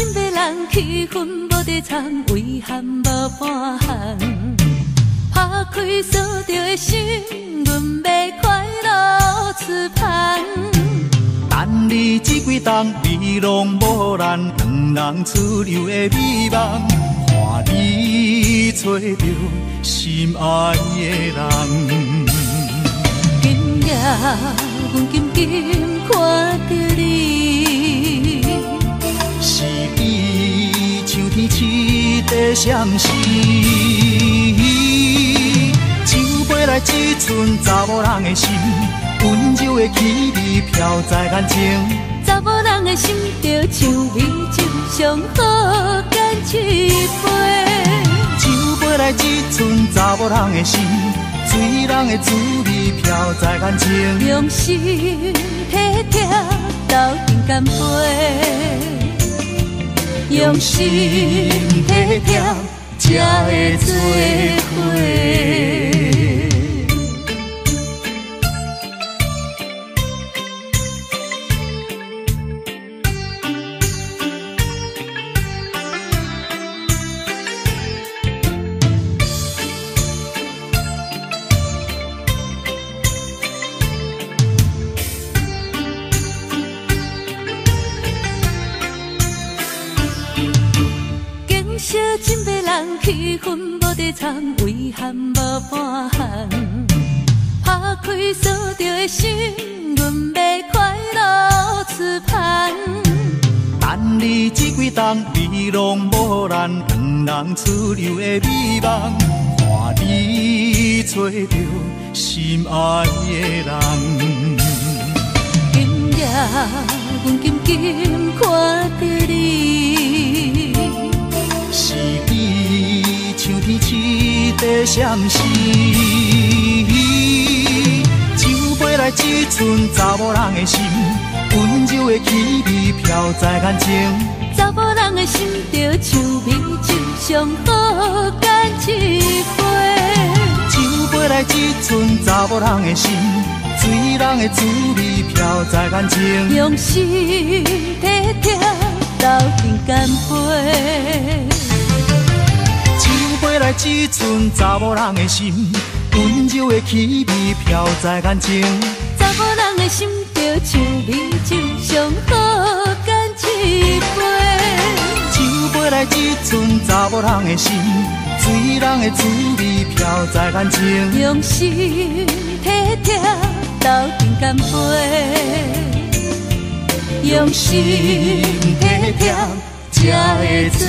真要人气氛无地藏，遗憾无半项。打开锁着的心，阮要快乐出帆。等你这几冬，你拢无咱两人出游的美梦，看你找着心爱的人。今夜阮紧紧看着你，是你像天赐地闪烁，像飞来一寸查某人的心，温柔的气味飘在眼前。查某人的心就像美酒，上好干一杯。像飞来一寸查某人的心，醉人的滋味飘在眼前。用心体贴斗阵干杯，用心体贴才会做伙。小真要人气氛无地藏，遗憾无半项。打开锁着的心，阮要快乐出帆。等你这几冬，你拢无咱两人出游的美梦，看你找着心爱的人。今夜阮紧紧看着你，是你像天赐地闪烁，像飞来一寸查某人的心，温柔的气味飘在眼前。查某人的心就像美酒，上好干一杯。像飞来一寸查某人的心，醉人的滋味飘在眼前。用心体贴斗阵干杯。像飞来一寸查某人的心，温柔的气味飘在眼前。查某人的心就像美酒，上好干一杯。像飞来一寸查某人的心，醉人的滋味飘在眼前。用心体贴斗阵干杯，用心体贴才会做